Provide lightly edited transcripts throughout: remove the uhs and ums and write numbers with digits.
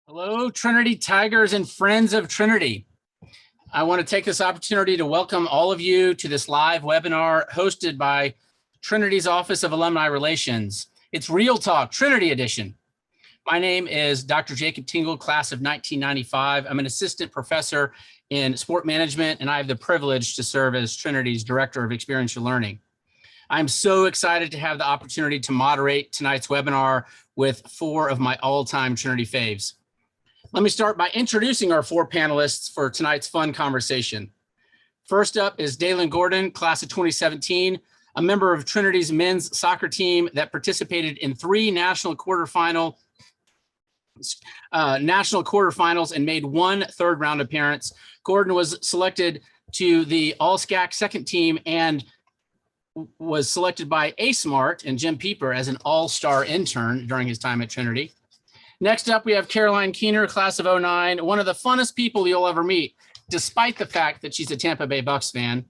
Hello, Trinity Tigers and friends of Trinity. I want to take this opportunity to welcome all of you to this live webinar hosted by Trinity's Office of Alumni Relations. It's Real Talk, Trinity Edition. My name is Dr. Jacob Tingle, class of 1995. I'm an assistant professor in sport management, and I have the privilege to serve as Trinity's Director of Experiential Learning. I'm so excited to have the opportunity to moderate tonight's webinar with four of my all-time Trinity faves. Let me start by introducing our four panelists for tonight's fun conversation. First up is Dalen Gordon, class of 2017, a member of Trinity's men's soccer team that participated in three national quarterfinals and made one third-round appearance. Gordon was selected to the All-SCAC second team and was selected by A-Smart and Jim Pieper as an all-star intern during his time at Trinity. Next up, we have Caroline Keener, class of 09, one of the funnest people you'll ever meet, despite the fact that she's a Tampa Bay Bucks fan.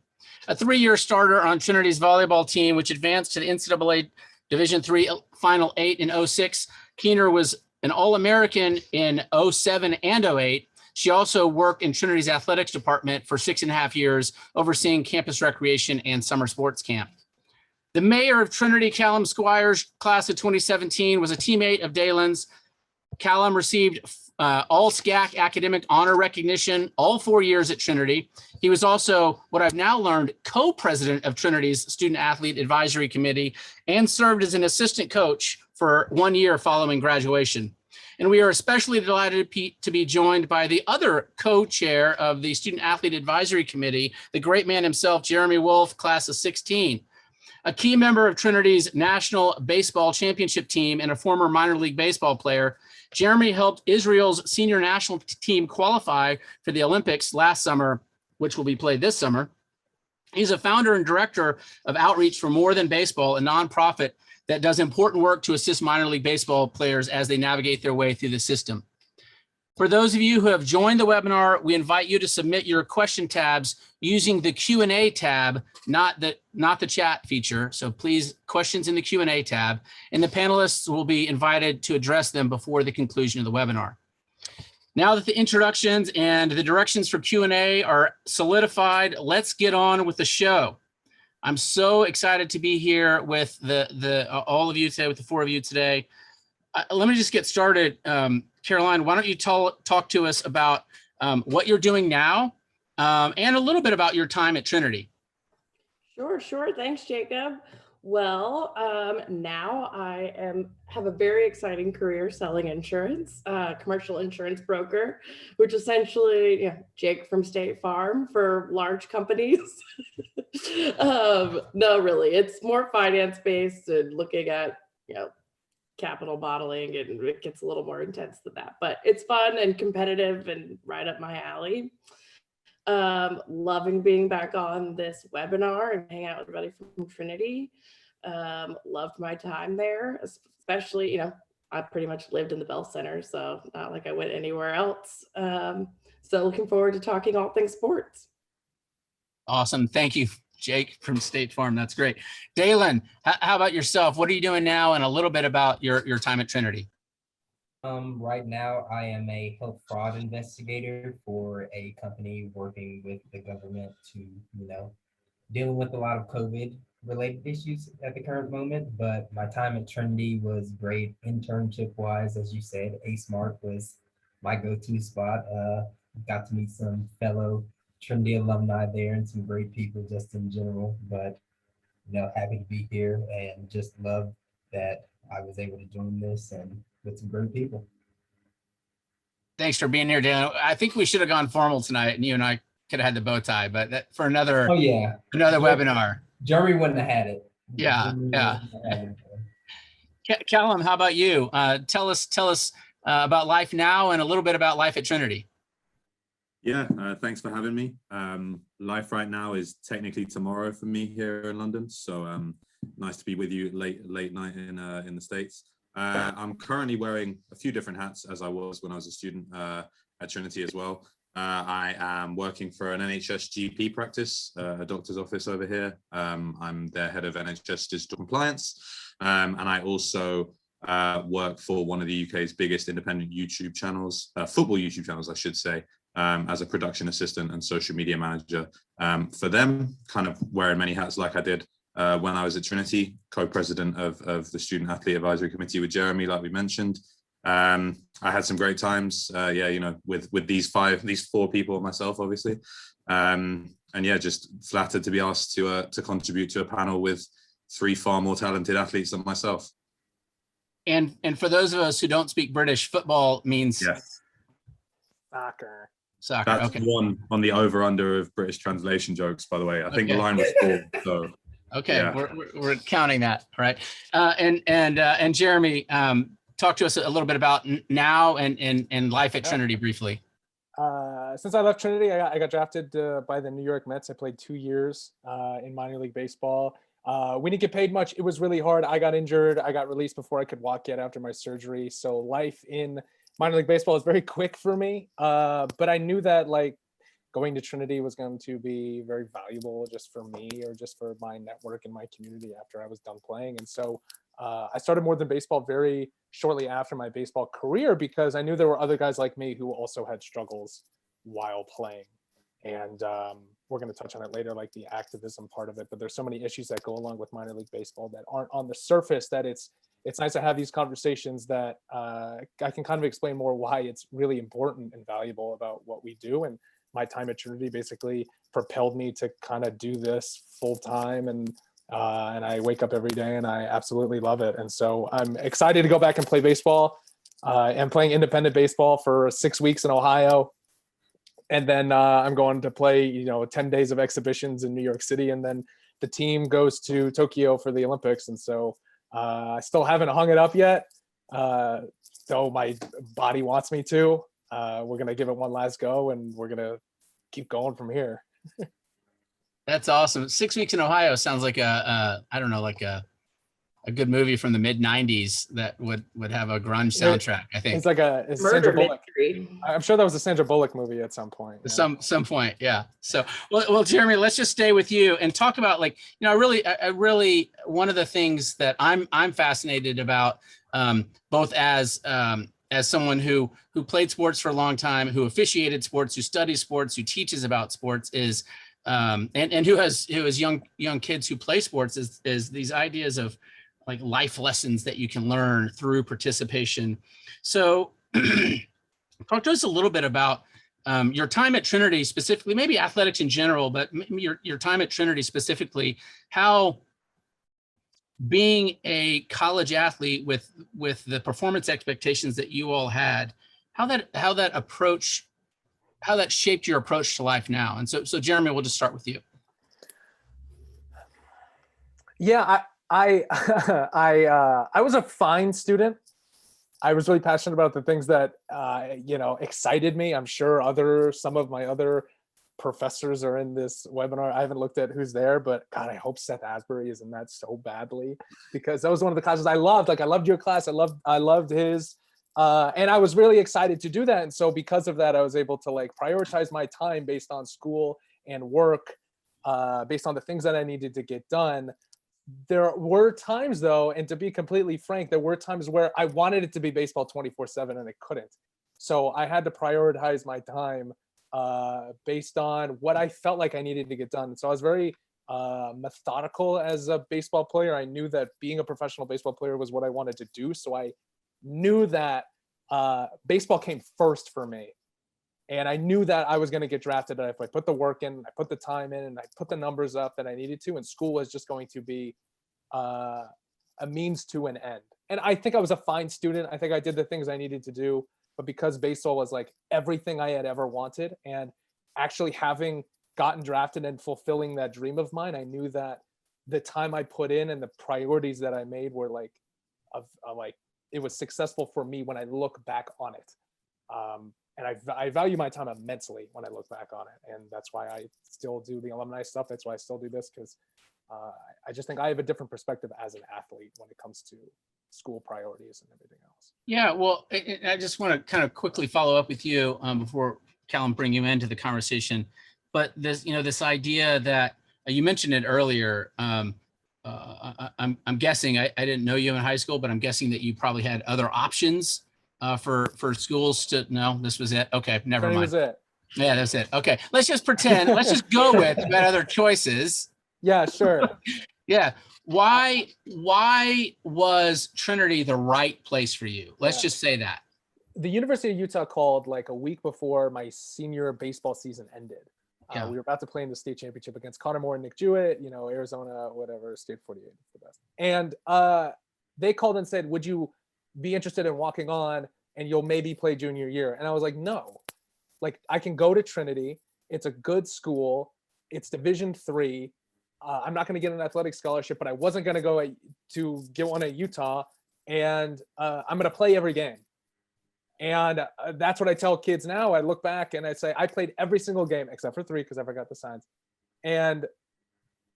A three-year starter on Trinity's volleyball team, which advanced to the NCAA Division III Final 8 in 06. Keener was an All-American in 07 and 08. She also worked in Trinity's athletics department for 6.5 years, overseeing campus recreation and summer sports camp. The mayor of Trinity, Callum Squires, class of 2017, was a teammate of Dalen's. Callum received all-SCAC academic honor recognition all 4 years at Trinity. He was also, what I've now learned, co-president of Trinity's Student Athlete Advisory Committee and served as an assistant coach for 1 year following graduation. And we are especially delighted to be joined by the other co-chair of the Student Athlete Advisory Committee, the great man himself, Jeremy Wolf, class of 16. A key member of Trinity's National Baseball Championship team and a former minor league baseball player, Jeremy helped Israel's senior national team qualify for the Olympics last summer, which will be played this summer. He's a founder and director of Outreach for More Than Baseball, a nonprofit that does important work to assist minor league baseball players as they navigate their way through the system. For those of you who have joined the webinar, we invite you to submit your question tabs using the Q&A tab, not the chat feature. So please, questions in the Q&A tab, and the panelists will be invited to address them before the conclusion of the webinar. Now that the introductions and the directions for Q&A are solidified, let's get on with the show. I'm so excited to be here with all of you today, with the four of you today. Let me just get started. Caroline, why don't you talk to us about what you're doing now and a little bit about your time at Trinity. Sure. Thanks, Jacob. Well, now I have a very exciting career selling insurance, commercial insurance broker, which essentially, Jake from State Farm for large companies. No, really, it's more finance based and looking at, capital modeling, and it gets a little more intense than that, but it's fun and competitive and right up my alley. Loving being back on this webinar and hanging out with everybody from Trinity. Loved my time there, especially, I pretty much lived in the Bell Center, so not like I went anywhere else. So looking forward to talking all things sports. Awesome. Thank you, Jake from State Farm. That's great. Dalen, how about yourself? What are you doing now, and a little bit about your time at Trinity? Right now, I am a health fraud investigator for a company working with the government to, dealing with a lot of COVID-related issues at the current moment. But my time at Trinity was great internship-wise. As you said, A-Smart was my go-to spot. Got to meet some fellow Trinity alumni there and some great people just in general. But, happy to be here and just love that I was able to join this and with some great people. Thanks for being here, Dan. I think we should have gone formal tonight, and you and I could have had the bow tie, but that for another webinar. Jeremy wouldn't have had it. Yeah. Callum, how about you? Tell us about life now and a little bit about life at Trinity. Yeah, thanks for having me. Life right now is technically tomorrow for me here in London, so nice to be with you late night in the States. I'm currently wearing a few different hats, as I was when I was a student at Trinity as well. I am working for an NHS GP practice, a doctor's office over here. I'm their head of NHS digital compliance, and I also work for one of the UK's biggest independent YouTube channels, football YouTube channels, I should say, as a production assistant and social media manager for them, kind of wearing many hats like I did when I was at Trinity, co-president of the Student Athlete Advisory Committee with Jeremy, like we mentioned. I had some great times, with these four people myself, obviously. And yeah, just flattered to be asked to contribute to a panel with three far more talented athletes than myself. And for those of us who don't speak British, football means Yes. Soccer. That's Okay. one on the over/under of British translation jokes, by the way. I think the line was 4. So Okay, yeah. we're counting that, right? And Jeremy, talk to us a little bit about now and life at Trinity briefly. Since I left Trinity, I got drafted by the New York Mets. I played 2 years in minor league baseball. We didn't get paid much. It was really hard. I got injured. I got released before I could walk yet after my surgery. So life in minor league baseball was very quick for me. But I knew that like going to Trinity was going to be very valuable just for me or just for my network and my community after I was done playing. And so I started More Than Baseball very shortly after my baseball career because I knew there were other guys like me who also had struggles while playing. And we're going to touch on it later, like the activism part of it. But there's so many issues that go along with minor league baseball that aren't on the surface that it's nice to have these conversations that I can kind of explain more why it's really important and valuable about what we do. And my time at Trinity basically propelled me to kind of do this full time. And I wake up every day and I absolutely love it. And so I'm excited to go back and play baseball. I'm playing independent baseball for 6 weeks in Ohio. And then I'm going to play, 10 days of exhibitions in New York City. And then the team goes to Tokyo for the Olympics. And so I still haven't hung it up yet, though my body wants me to. We're going to give it one last go and we're going to keep going from here. That's awesome. 6 weeks in Ohio sounds like a good movie from the mid '90s that would have a grunge soundtrack. I think it's like it's Sandra Bullock. I'm sure that was a Sandra Bullock movie at some point. Yeah. Some point, yeah. So, well, Jeremy, let's just stay with you and talk about I really one of the things that I'm fascinated about, both as someone who played sports for a long time, who officiated sports, who studies sports, who teaches about sports, is and who has young kids who play sports, is these ideas of like life lessons that you can learn through participation. So talk to us a little bit about your time at Trinity specifically, maybe athletics in general, but your time at Trinity specifically, how being a college athlete with the performance expectations that you all had, how that shaped your approach to life now. And so Jeremy, we'll just start with you. Yeah, I was a fine student. I was really passionate about the things that excited me. I'm sure some of my other professors are in this webinar. I haven't looked at who's there, but God, I hope Seth Asbury is in that so badly, because that was one of the classes I loved. Like I loved your class. I loved his. And I was really excited to do that. And so because of that, I was able to prioritize my time based on school and work, based on the things that I needed to get done. There were times though, and to be completely frank, there were times where I wanted it to be baseball 24/7 and it couldn't. So I had to prioritize my time based on what I felt like I needed to get done. So I was very methodical as a baseball player. I knew that being a professional baseball player was what I wanted to do. So I knew that baseball came first for me. And I knew that I was going to get drafted if I put the work in, I put the time in, and I put the numbers up that I needed to, and school was just going to be a means to an end. And I think I was a fine student. I think I did the things I needed to do, but because baseball was like everything I had ever wanted, and actually having gotten drafted and fulfilling that dream of mine, I knew that the time I put in and the priorities that I made were it was successful for me when I look back on it. And I value my time immensely when I look back on it. And that's why I still do the alumni stuff. That's why I still do this, because I just think I have a different perspective as an athlete when it comes to school priorities and everything else. Yeah, well, I just want to kind of quickly follow up with you before Callum bring you into the conversation. But this idea that you mentioned it earlier, I'm guessing, I didn't know you in high school, but I'm guessing that you probably had other options for schools to, no, this was it. Okay, never Trinity mind. was it. Yeah, that's it. Okay, let's just pretend, let's just go with you had other choices. Yeah, sure. Yeah. Why was Trinity the right place for you? Let's Yeah. just say that. The University of Utah called like a week before my senior baseball season ended. Yeah. We were about to play in the state championship against Connor Moore and Nick Jewett, Arizona, whatever, state 48, the best. And they called and said, would you be interested in walking on and you'll maybe play junior year? And I was like, no, like I can go to Trinity. It's a good school. It's Division III. I'm not going to get an athletic scholarship, but I wasn't going to go to get one at Utah. And I'm going to play every game. And that's what I tell kids now. I look back and I say, I played every single game except for 3 because I forgot the signs. And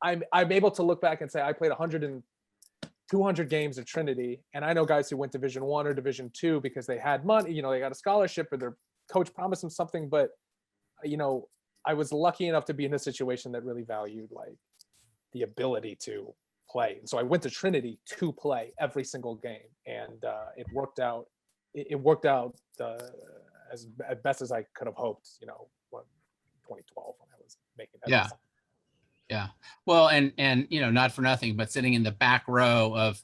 I'm able to look back and say, I played 100 and 200 games at Trinity. And I know guys who went Division I or Division II because they had money, they got a scholarship or their coach promised them something. But, I was lucky enough to be in a situation that really valued like the ability to play. And so I went to Trinity to play every single game. And it worked out. It worked out as best as I could have hoped, 2012 when I was making that. Yeah. Yeah. Well, and not for nothing, but sitting in the back row of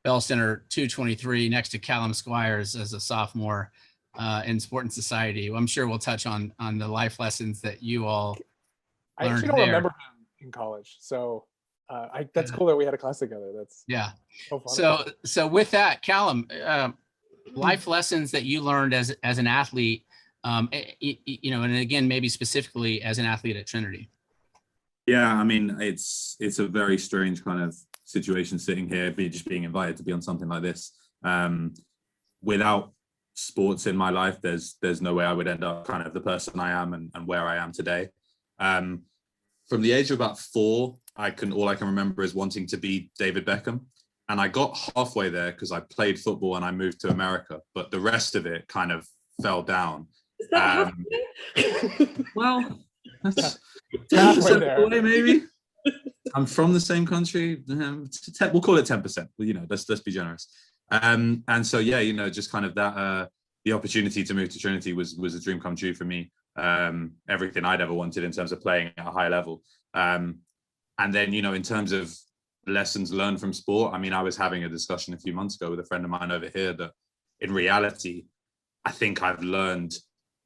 Bell Center 223 next to Callum Squires as a sophomore in Sport and Society. I'm sure we'll touch on the life lessons that you all I learned actually don't there. remember him in college. So that's cool that we had a class together. That's yeah. so fun. So with that, Callum, life lessons that you learned as an athlete, and again, maybe specifically as an athlete at Trinity. Yeah, I mean, it's a very strange kind of situation sitting here, just being invited to be on something like this. Without sports in my life, there's no way I would end up kind of the person I am and where I am today. From the age of about 4, all I can remember is wanting to be David Beckham. And I got halfway there because I played football and I moved to America, but the rest of it kind of fell down. Is that Well, that's Halfway there. away, maybe. I'm from the same country. We'll call it 10%. Let's be generous. And so just kind of that the opportunity to move to Trinity was a dream come true for me. Everything I'd ever wanted in terms of playing at a high level. And then in terms of lessons learned from sport, I mean, I was having a discussion a few months ago with a friend of mine over here that in reality, I think I've learned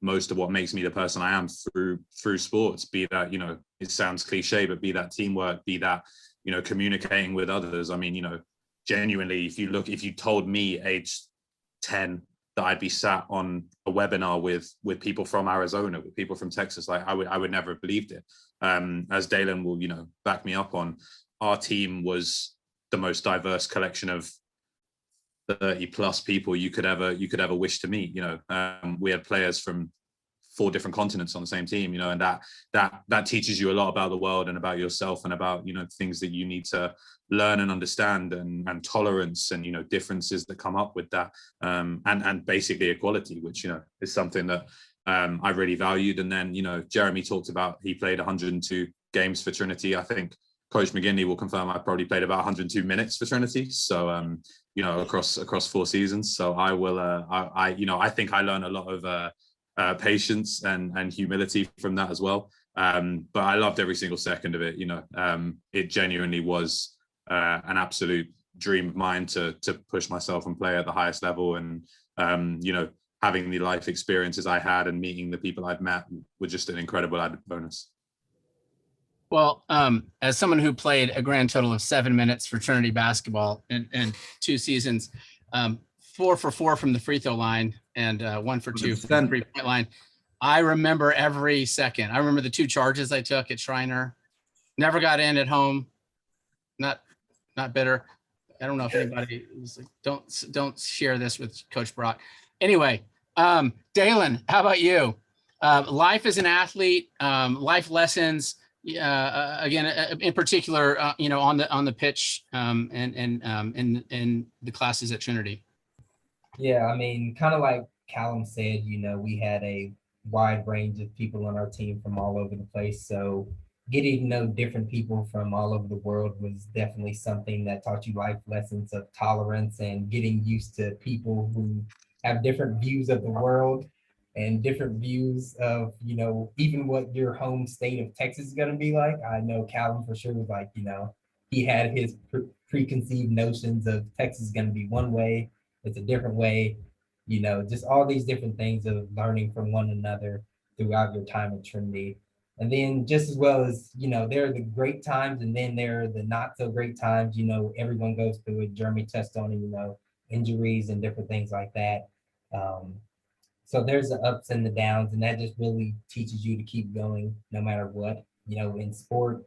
most of what makes me the person I am through sports, be that, it sounds cliche, but be that teamwork, be that, communicating with others. I mean, genuinely, if you told me age 10 that I'd be sat on a webinar with people from Arizona, with people from Texas, like I would never have believed it. As Dalen will, back me up on, our team was the most diverse collection of 30 plus people you could ever wish to meet. We had players from 4 different continents on the same team, and that teaches you a lot about the world and about yourself and about, things that you need to learn and understand and tolerance and, differences that come up with that. And basically equality, which, is something that I really valued. And then, Jeremy talked about, he played 102 games for Trinity. I think Coach McGinley will confirm I probably played about 102 minutes for Trinity. So, across 4 seasons. So I will, I think I learned a lot of patience and humility from that as well. But I loved every single second of it. It genuinely was an absolute dream of mine to push myself and play at the highest level. And, having the life experiences I had and meeting the people I'd met were just an incredible added bonus. Well, as someone who played a grand total of 7 minutes for Trinity basketball in 2 seasons, 4 for 4 from the free throw line and 1 for 2 from the 3-point line, I remember every second. I remember the 2 charges I took at Shriner. Never got in at home. Not bitter. I don't know if anybody was like, don't share this with Coach Brock. Anyway, Dalen, how about you? Life as an athlete, life lessons. Again, in particular, on the pitch, and in the classes at Trinity. Yeah, I mean, kind of like Callum said, we had a wide range of people on our team from all over the place. So getting to know different people from all over the world was definitely something that taught you life lessons of tolerance and getting used to people who have different views of the world and different views of, you know, even what your home state of Texas is going to be like. I know Callum for sure was like, you know, he had his preconceived notions of Texas is going to be one way, it's a different way, you know, just all these different things of learning from one another throughout your time at Trinity. And then just as well as, you know, there are the great times and then there are the not so great times, you know, everyone goes through it. Jeremy touched on it, you know, injuries and different things like that. So there's the ups and the downs, and that just really teaches you to keep going no matter what, you know, in sport,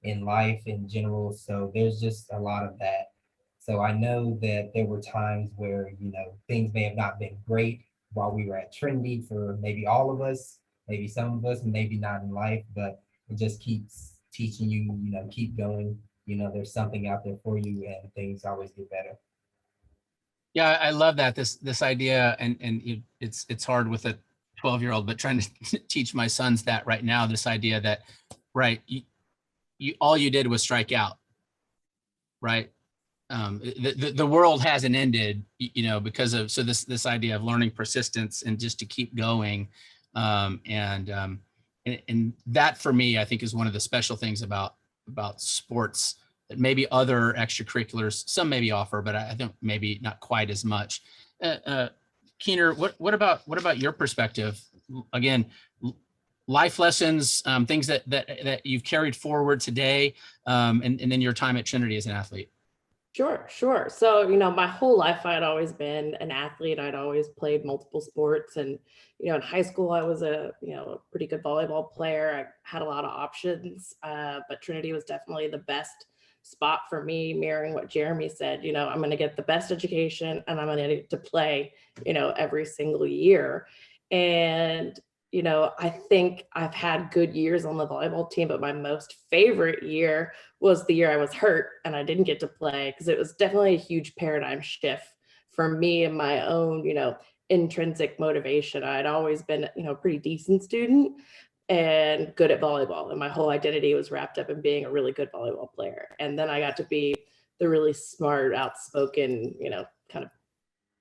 in life in general. So there's just a lot of that. So I know that there were times where, you know, things may have not been great while we were at Trinity for maybe all of us, maybe some of us, maybe not in life, but it just keeps teaching you, you know, keep going. You know, there's something out there for you and things always get better. Yeah, I love that this idea, and it's hard with a 12-year-old, but trying to teach my sons that right now. This idea that, right, you all you did was strike out, right? The world hasn't ended, you know, because of this idea of learning persistence and just to keep going, and that for me, I think is one of the special things about sports that maybe other extracurriculars some maybe offer, but I think maybe not quite as much. Keener, what about your perspective? Again, life lessons, things that you've carried forward today, and then your time at Trinity as an athlete. Sure. So, you know, my whole life, I'd always been an athlete. I'd always played multiple sports. And, you know, in high school, I was a pretty good volleyball player. I had a lot of options, but Trinity was definitely the best spot for me, mirroring what Jeremy said. You know, I'm going to get the best education and I'm going to get to play, you know, every single year. And, you know, I think I've had good years on the volleyball team, but my most favorite year was the year I was hurt and I didn't get to play, because it was definitely a huge paradigm shift for me and my own, you know, intrinsic motivation. I'd always been, you know, a pretty decent student and good at volleyball, and my whole identity was wrapped up in being a really good volleyball player. And then I got to be the really smart, outspoken, you know, kind of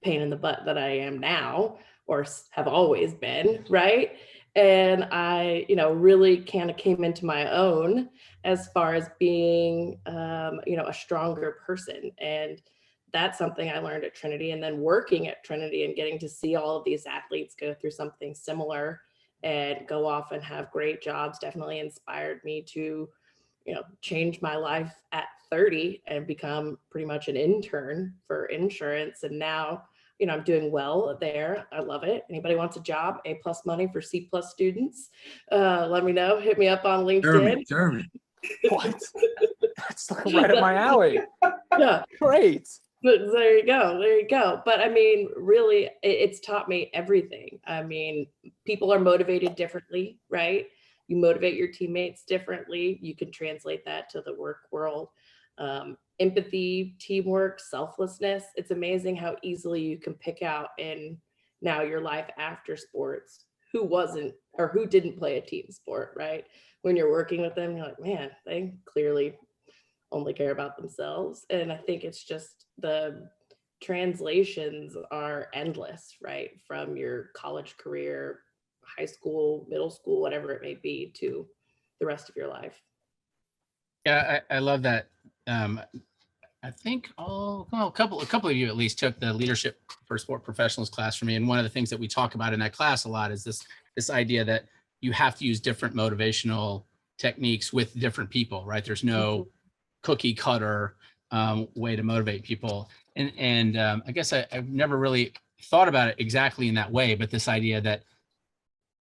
pain in the butt that I am now, or have always been, right? And I, you know, really kind of came into my own as far as being, you know, a stronger person. And that's something I learned at Trinity. And then working at Trinity and getting to see all of these athletes go through something similar and go off and have great jobs definitely inspired me to, you know, change my life at 30 and become pretty much an intern for insurance. And now, you know, I'm doing well there. I love it. Anybody wants a job, A+ money for C+ students, let me know. Hit me up on LinkedIn. Jeremy. What? That's like right up my alley. Yeah. Great. But there you go. But I mean, really, it's taught me everything. I mean, people are motivated differently, right? You motivate your teammates differently. You can translate that to the work world. Empathy, teamwork, selflessness. It's amazing how easily you can pick out in now your life after sports who wasn't or who didn't play a team sport, right? When you're working with them, you're like, man, they clearly only care about themselves. And I think it's just the translations are endless, right? From your college career, high school, middle school, whatever it may be, to the rest of your life. Yeah, I love that. I think a couple of you at least took the leadership for sport professionals class from me. And one of the things that we talk about in that class a lot is this idea that you have to use different motivational techniques with different people, right? There's no cookie cutter way to motivate people. And I guess I've never really thought about it exactly in that way, but this idea that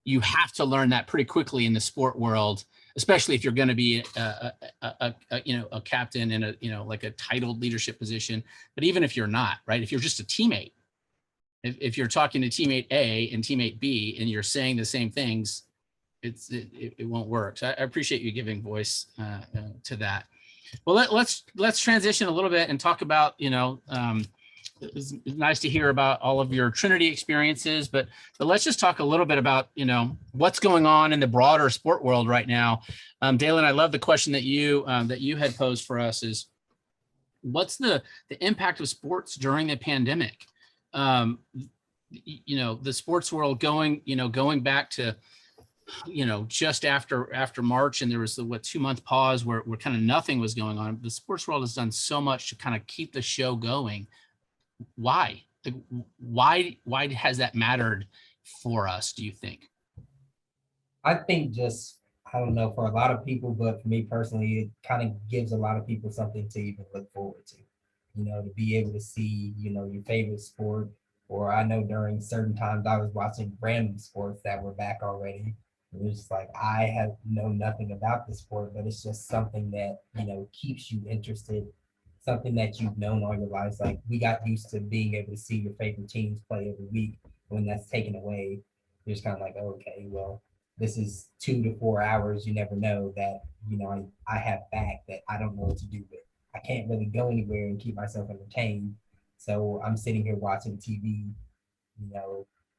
you have to learn that pretty quickly in the sport world, especially if you're going to be a captain in a like a titled leadership position. But even if you're not, right? If you're just a teammate, if you're talking to teammate A and teammate B and you're saying the same things, it won't work. So I appreciate you giving voice to that. Well, let's transition a little bit and talk about it's nice to hear about all of your Trinity experiences, but let's just talk a little bit about, what's going on in the broader sport world right now. Dalen, I love the question that you had posed for us is, what's the impact of sports during the pandemic? The sports world going back to, just after March, and there was the 2-month pause where kind of nothing was going on. The sports world has done so much to kind of keep the show going. Why? Why has that mattered for us, do you think? I think I don't know, for a lot of people, but for me personally, it kind of gives a lot of people something to even look forward to, to be able to see, your favorite sport. Or I know during certain times I was watching random sports that were back already. It was just like, I know nothing about the sport, but it's just something that, keeps you interested, something that you've known all your lives. Like, we got used to being able to see your favorite teams play every week. When that's taken away, you're just kind of like, okay, well, this is 2 to 4 hours. You never know that, I have back that I don't know what to do with. I can't really go anywhere and keep myself entertained. So I'm sitting here watching TV,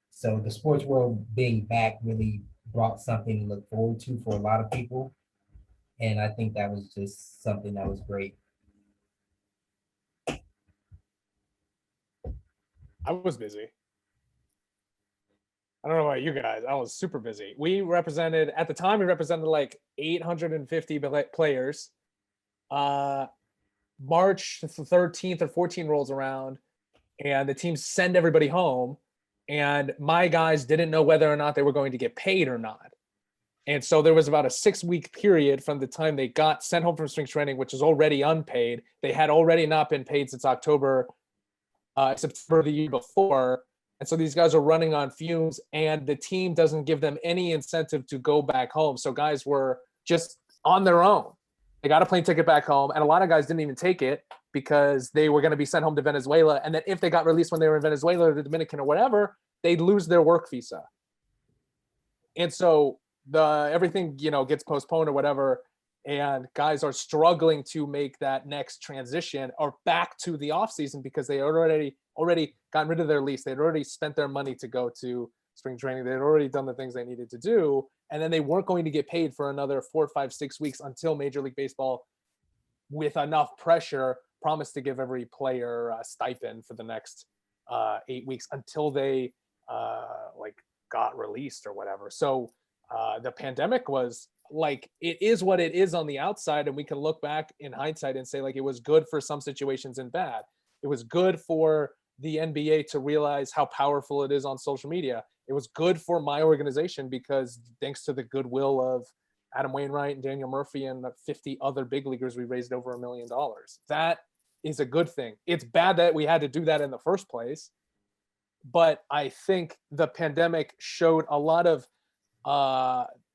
so the sports world being back really brought something to look forward to for a lot of people. And I think that was just something that was great. I was busy. I don't know about you guys. I was super busy. At the time, we represented like 850 players. March 13th or 14th rolls around, and the teams send everybody home. And my guys didn't know whether or not they were going to get paid or not. And so there was about a 6-week period from the time they got sent home from spring training, which was already unpaid. They had already not been paid since September of the year before. And so these guys are running on fumes, and the team doesn't give them any incentive to go back home. So guys were just on their own. They got a plane ticket back home, and a lot of guys didn't even take it because they were going to be sent home to Venezuela. And then if they got released when they were in Venezuela or the Dominican or whatever, they'd lose their work visa. And so everything, gets postponed or whatever. And guys are struggling to make that next transition or back to the off season because they already gotten rid of their lease. They'd already spent their money to go to spring training. They'd already done the things they needed to do. And then they weren't going to get paid for another 4, 5, 6 weeks until Major League Baseball, with enough pressure, promised to give every player a stipend for the next 8 weeks until they got released or whatever. So the pandemic was like, it is what it is on the outside. And we can look back in hindsight and say, like, it was good for some situations and bad. It was good for the NBA to realize how powerful it is on social media. It was good for my organization because thanks to the goodwill of Adam Wainwright and Daniel Murphy and 50 other big leaguers, we raised over $1 million. That is a good thing. It's bad that we had to do that in the first place. But I think the pandemic showed a lot of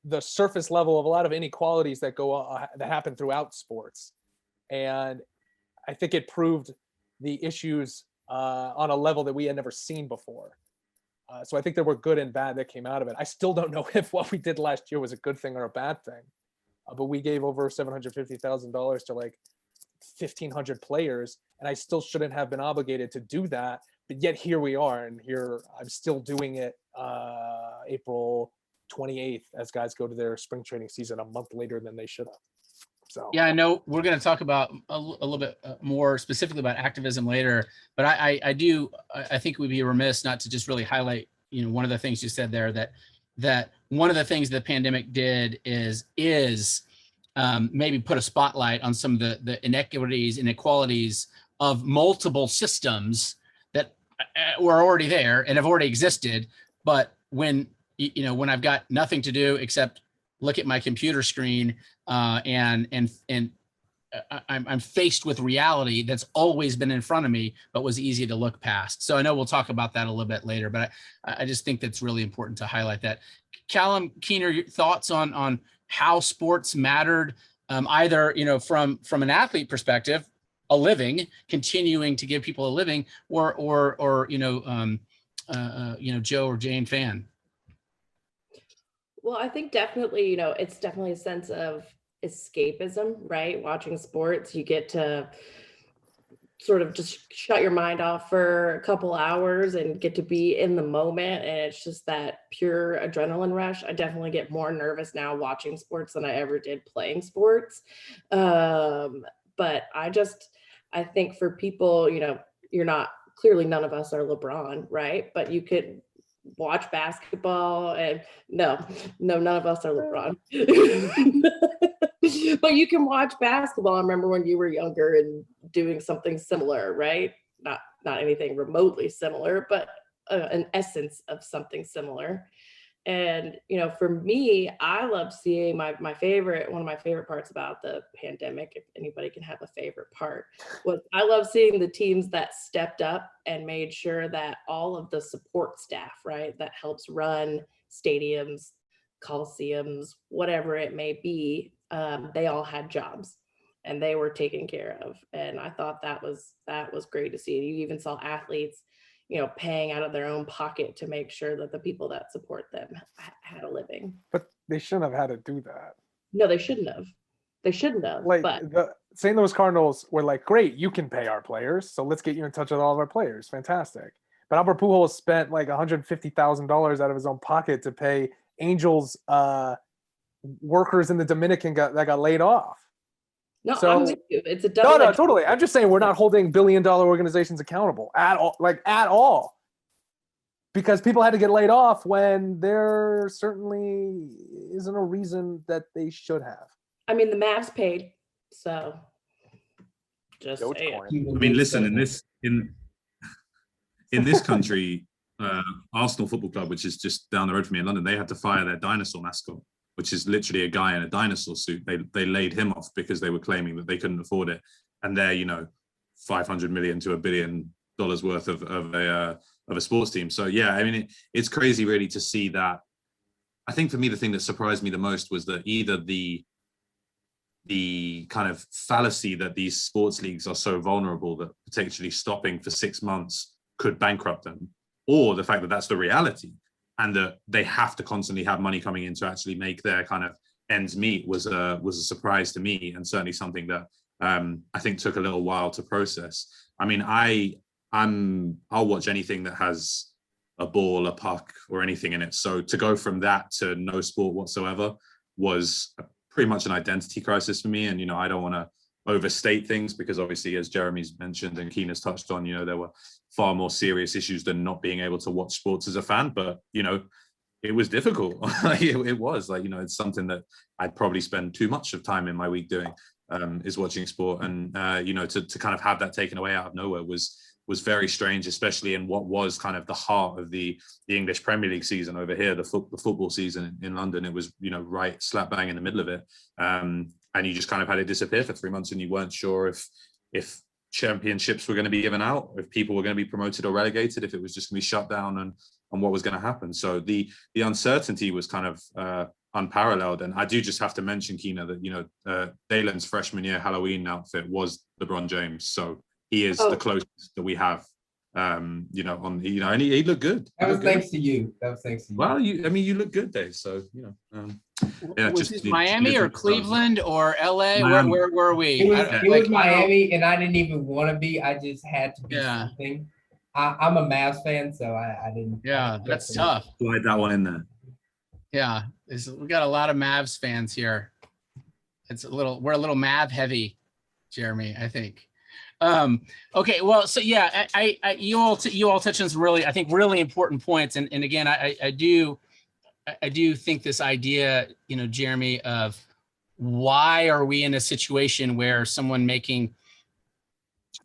the surface level of a lot of inequalities that that happen throughout sports. And I think it proved the issues on a level that we had never seen before. So I think there were good and bad that came out of it. I still don't know if what we did last year was a good thing or a bad thing, but we gave over $750,000 to like 1,500 players, and I still shouldn't have been obligated to do that. But yet here we are, and here I'm still doing it April 28th as guys go to their spring training season a month later than they should have. So yeah, I know we're going to talk about a little bit more specifically about activism later, but I think we'd be remiss not to just really highlight, one of the things you said there, that one of the things the pandemic did is maybe put a spotlight on some of the inequalities of multiple systems that were already there and have already existed. But when I've got nothing to do except look at my computer screen and I'm faced with reality that's always been in front of me, but was easy to look past. So I know we'll talk about that a little bit later, but I just think that's really important to highlight that. Callum, Keener, your thoughts on how sports mattered, either, from an athlete perspective, a living, continuing to give people a living, or Joe or Jane fan. Well, I think definitely, it's definitely a sense of escapism, right? Watching sports, you get to sort of just shut your mind off for a couple hours and get to be in the moment. And it's just that pure adrenaline rush. I definitely get more nervous now watching sports than I ever did playing sports. But I think for people, clearly none of us are LeBron, right? But you could watch basketball and no, none of us are LeBron. But you can watch basketball. I remember when you were younger and doing something similar, right? Not anything remotely similar, but an essence of something similar. And, for me, I love seeing one of my favorite parts about the pandemic, if anybody can have a favorite part, was I love seeing the teams that stepped up and made sure that all of the support staff, right, that helps run stadiums, coliseums, whatever it may be, they all had jobs and they were taken care of. And I thought that was great to see. You even saw athletes paying out of their own pocket to make sure that the people that support them had a living. But they shouldn't have had to do that. No, they shouldn't have. Like but the St. Louis Cardinals were like, great, you can pay our players, so let's get you in touch with all of our players. Fantastic. But Albert Pujols spent like $150,000 out of his own pocket to pay Angels workers in the Dominican that got laid off. no, So- I'm with you. It's a double. No, totally. I'm just saying we're not holding billion-dollar organizations accountable at all. Because people had to get laid off when there certainly isn't a reason that they should have. I mean, the Mavs paid, so just saying. Dogecoin. I mean, listen, in this country, Arsenal Football Club, which is just down the road from me in London, they had to fire their dinosaur mascot, which is literally a guy in a dinosaur suit. They laid him off because they were claiming that they couldn't afford it, and they're $500 million to $1 billion worth of a sports team. So yeah, I mean, it's crazy really to see that. I think for me, the thing that surprised me the most was that either the kind of fallacy that these sports leagues are so vulnerable that potentially stopping for 6 months could bankrupt them, or the fact that that's the reality and that they have to constantly have money coming in to actually make their kind of ends meet was a surprise to me, and certainly something that I think took a little while to process. I mean, I'll watch anything that has a ball, a puck, or anything in it. So to go from that to no sport whatsoever was pretty much an identity crisis for me. And, I don't want to overstate things because obviously, as Jeremy's mentioned and Keena's touched on, there were far more serious issues than not being able to watch sports as a fan. But, it was difficult. It was like, it's something that I'd probably spend too much of time in my week doing, is watching sport. And, to kind of have that taken away out of nowhere was very strange, especially in what was kind of the heart of the English Premier League season over here, the football season in London. It was, right slap bang in the middle of it. And you just kind of had it disappear for 3 months, and you weren't sure if championships were going to be given out, if people were going to be promoted or relegated, if it was just going to be shut down and what was going to happen. So the uncertainty was kind of unparalleled. And I do just have to mention, Keena, that, Dalen's freshman year Halloween outfit was LeBron James. So he is the closest that we have, and he looked good. That was thanks to you. Well, you look good, Dave. So, was it Miami or Cleveland or LA? Miami. Where were we? It was Miami, and I didn't even want to be. I just had to be something. I'm a Mavs fan, so I didn't. Yeah, that's tough. Slide that one in there. Yeah, we got a lot of Mavs fans here. We're a little Mav heavy, Jeremy, I think. Okay, well, so yeah, you all touched on some really, I think, really important points, and again, I do think this idea, Jeremy, of why are we in a situation where someone making,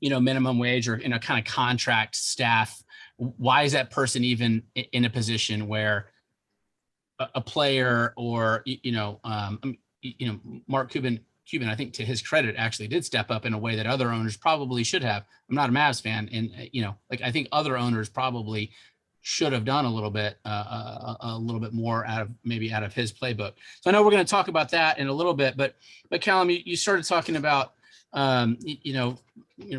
minimum wage or in a kind of contract staff, why is that person even in a position where a player or Mark Cuban, I think, to his credit, actually did step up in a way that other owners probably should have. I'm not a Mavs fan, and I think other owners probably should have done a little bit more out of his playbook. So I know we're going to talk about that in a little bit, but Callum, you started talking about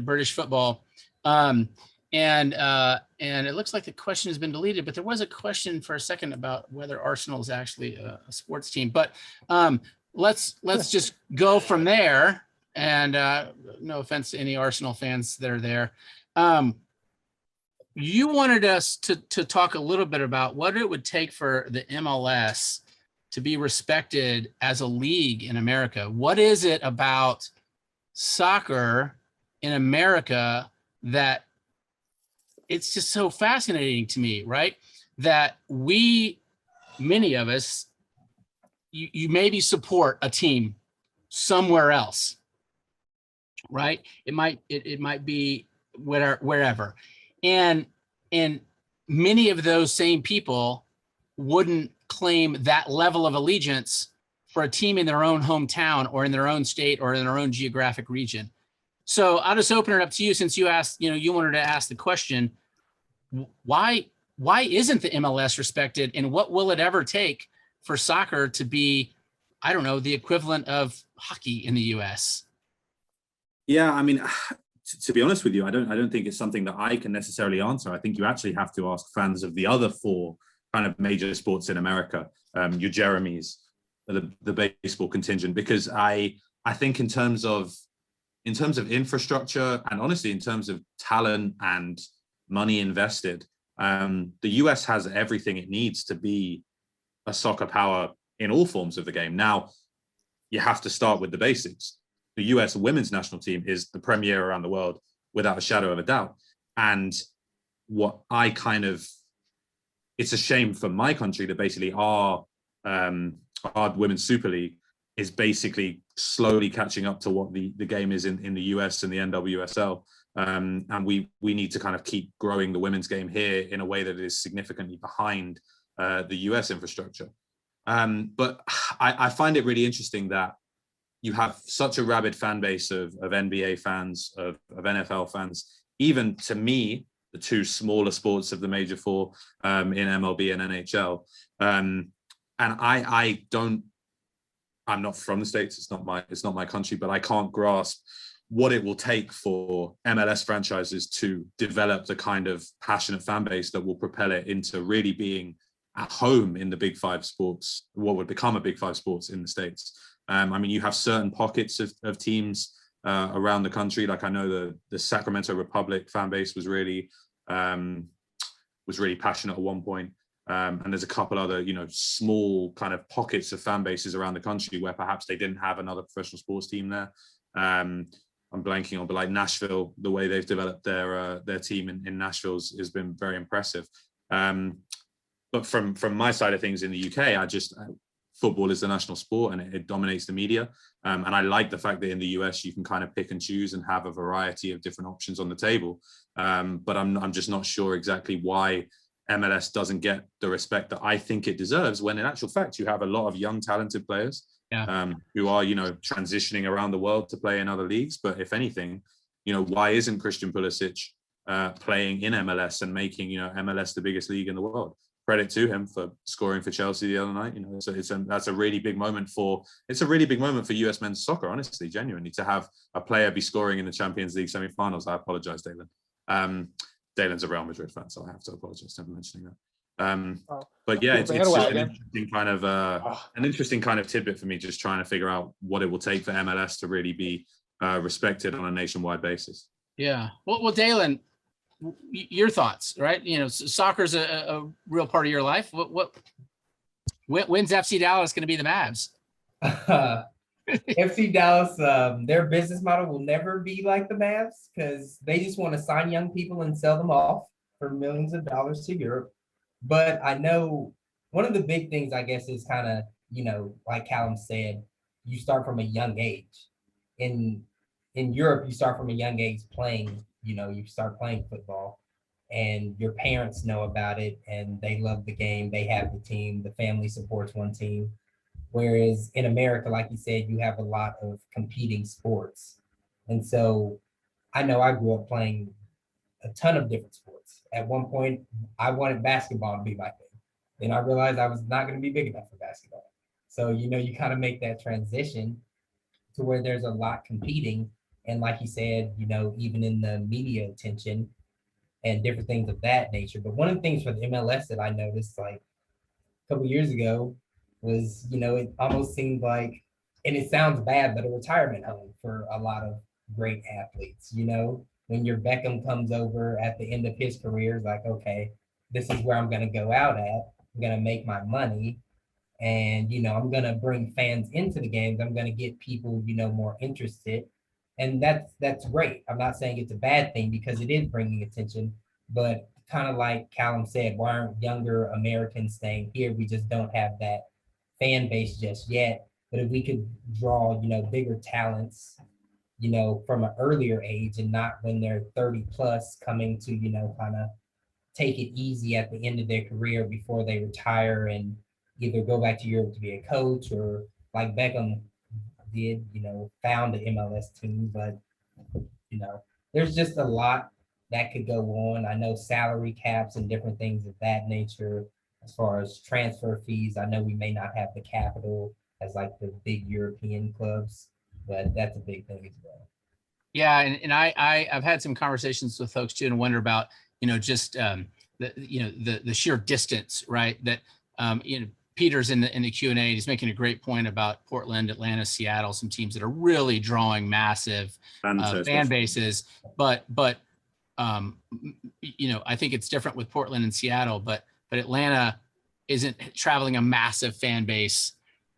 British football, and it looks like the question has been deleted, but there was a question for a second about whether Arsenal is actually a sports team, but let's just go from there. And no offense to any Arsenal fans that are there. You wanted us to talk a little bit about what it would take for the MLS to be respected as a league in America. What is it about soccer in America that it's just so fascinating to me, right? That many of us, you maybe support a team somewhere else, right? It might be wherever. And many of those same people wouldn't claim that level of allegiance for a team in their own hometown or in their own state or in their own geographic region. So I'll just open it up to you, since you asked, you wanted to ask the question, why isn't the MLS respected, and what will it ever take for soccer to be, I don't know, the equivalent of hockey in the US? Yeah, I mean, to be honest with you, I don't think it's something that I can necessarily answer. I think you actually have to ask fans of the other four kind of major sports in America, your Jeremys, the baseball contingent, because I think in terms of infrastructure and honestly in terms of talent and money invested, the US has everything it needs to be a soccer power in all forms of the game. Now, you have to start with the basics. The US women's national team is the premier around the world without a shadow of a doubt. And it's a shame for my country that basically our women's Super League is basically slowly catching up to what the game is in the US and the NWSL. And we need to kind of keep growing the women's game here in a way that is significantly behind the US infrastructure. But I find it really interesting that you have such a rabid fan base of NBA fans, of NFL fans, even to me, the two smaller sports of the major four in MLB and NHL. And I'm not from the States, it's not my country, but I can't grasp what it will take for MLS franchises to develop the kind of passionate fan base that will propel it into really being at home in the Big Five sports, what would become a Big Five sports in the States. I mean, you have certain pockets of teams around the country. Like I know the Sacramento Republic fan base was really passionate at one point. And there's a couple other, small kind of pockets of fan bases around the country where perhaps they didn't have another professional sports team there. I'm blanking on, but like Nashville, the way they've developed their team in Nashville has been very impressive. But from my side of things in the UK, football is the national sport and it dominates the media. And I like the fact that in the US, you can kind of pick and choose and have a variety of different options on the table. But I'm just not sure exactly why MLS doesn't get the respect that I think it deserves, when in actual fact, you have a lot of young, talented players who are, transitioning around the world to play in other leagues. But if anything, why isn't Christian Pulisic playing in MLS and making, MLS the biggest league in the world? Credit to him for scoring for Chelsea the other night. That's a really big moment for US men's soccer, honestly, genuinely, to have a player be scoring in the Champions League semi-finals. I apologize, Dalen. Dalen's a Real Madrid fan, so I have to apologize for mentioning that. But yeah, it's just an interesting kind of tidbit for me, just trying to figure out what it will take for MLS to really be respected on a nationwide basis. Yeah. Well, Dalen, your thoughts, right? Soccer's a real part of your life. When's FC Dallas going to be the Mavs? FC Dallas, their business model will never be like the Mavs, because they just want to sign young people and sell them off for millions of dollars to Europe. But I know one of the big things, I guess, is kind of, like Callum said, you start from a young age. In Europe, you start from a young age playing, you start playing football, and your parents know about it and they love the game. They have the team, the family supports one team. Whereas in America, like you said, you have a lot of competing sports. And so I know I grew up playing a ton of different sports. At one point, I wanted basketball to be my thing. Then I realized I was not going to be big enough for basketball. So, you kind of make that transition to where there's a lot competing. And like you said, even in the media attention and different things of that nature. But one of the things for the MLS that I noticed like a couple of years ago was, it almost seemed like and it sounds bad, but a retirement home for a lot of great athletes. You know, when your Beckham comes over at the end of his career, it's like, okay, this is where I'm going to go out at. I'm going to make my money. And, you know, I'm going to bring fans into the games. I'm going to get people, you know, more interested. And that's great. I'm not saying it's a bad thing because it is bringing attention, but kind of like Callum said, why aren't younger Americans staying here? We just don't have that fan base just yet. But if we could draw, you know, bigger talents, you know, from an earlier age and not when they're 30 plus coming to, you know, kind of take it easy at the end of their career before they retire and either go back to Europe to be a coach or like Beckham did, you know, found the MLS team. But, you know, there's just a lot that could go on. I know salary caps and different things of that nature. As far as transfer fees, I know we may not have the capital as like the big European clubs, but that's a big thing as well. Yeah, and I've had some conversations with folks too, and wonder about, you know, just the sheer distance, right? That you know, Peter's in the Q&A, he's making a great point about Portland, Atlanta, Seattle, some teams that are really drawing massive fan bases, but you know, I think it's different with Portland and Seattle, but Atlanta isn't traveling a massive fan base,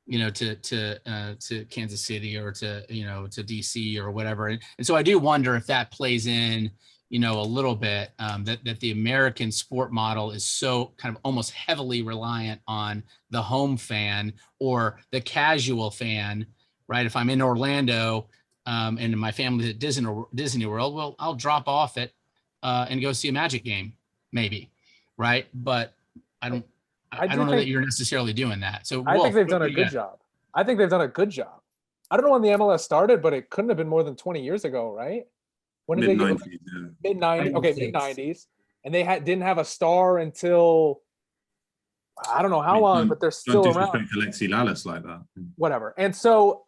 you know, to Kansas City or to, you know, to DC or whatever. And so I do wonder if that plays in, you know, a little bit, that the American sport model is so kind of almost heavily reliant on the home fan or the casual fan, right? If I'm in Orlando and my family's at Disney World, well, I'll drop off it and go see a Magic game, maybe, right? But I don't know that you're necessarily doing that. So I think they've done a good job. I think they've done a good job. I don't know when the MLS started, but it couldn't have been more than 20 years ago, right? When did Mid-90s, they mid-90s? Okay, mid-90s. And they didn't have a star until I don't know how long, but they're still around. Don't disrespect Alexi Lalas like that. Whatever. And so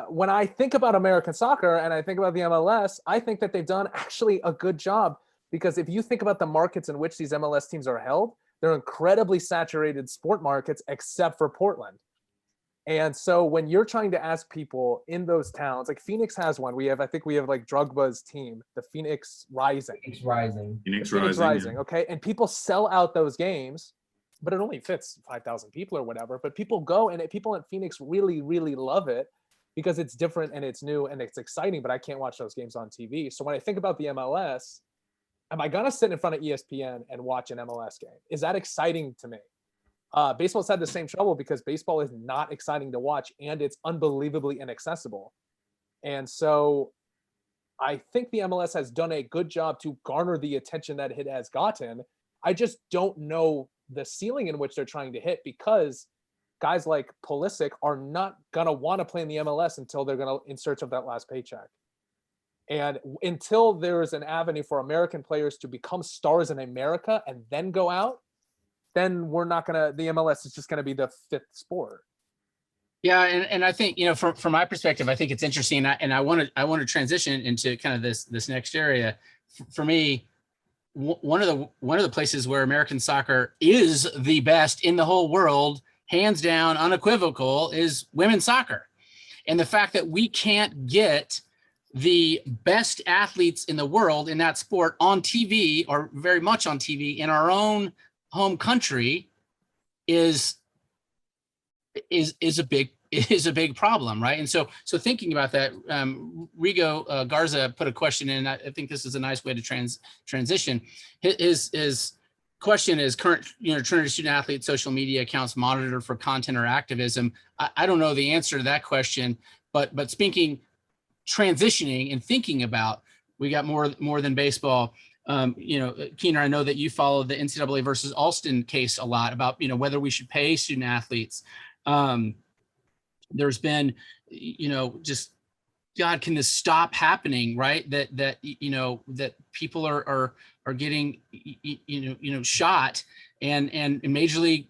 when I think about American soccer and I think about the MLS, I think that they've done actually a good job, because if you think about the markets in which these MLS teams are held, they're incredibly saturated sport markets, except for Portland. And so when you're trying to ask people in those towns, like Phoenix has one, I think we have like Drogba's team, the Phoenix Rising. Phoenix Rising, Yeah. okay? And people sell out those games, but it only fits 5,000 people or whatever. But people go, and people in Phoenix really, really love it because it's different and it's new and it's exciting, but I can't watch those games on TV. So when I think about the MLS, am I going to sit in front of ESPN and watch an MLS game? Is that exciting to me? Baseball's had the same trouble because baseball is not exciting to watch and it's unbelievably inaccessible. And so I think the MLS has done a good job to garner the attention that it has gotten. I just don't know the ceiling in which they're trying to hit, because guys like Pulisic are not going to want to play in the MLS until they're going to in search of that last paycheck. And until there is an avenue for American players to become stars in America and then go out, then the MLS is just going to be the fifth sport. Yeah, and I think, you know, from my perspective, I think it's interesting, and I want to transition into kind of this next area. For me, one of the places where American soccer is the best in the whole world, hands down, unequivocal, is women's soccer. And the fact that we can't get the best athletes in the world in that sport on TV, or very much on TV, in our own home country is a big problem, right? And so thinking about that, Rigo Garza put a question in. I think this is a nice way to transition. His question is: current, you know, Trinity student athlete social media accounts monitored for content or activism? I don't know the answer to that question, but transitioning and thinking about, we got more than baseball. You know, Keener, I know that you followed the NCAA versus Alston case a lot about, you know, whether we should pay student athletes. There's been, you know, just, God, can this stop happening, right? That you know, that people are getting, you know, shot, and major league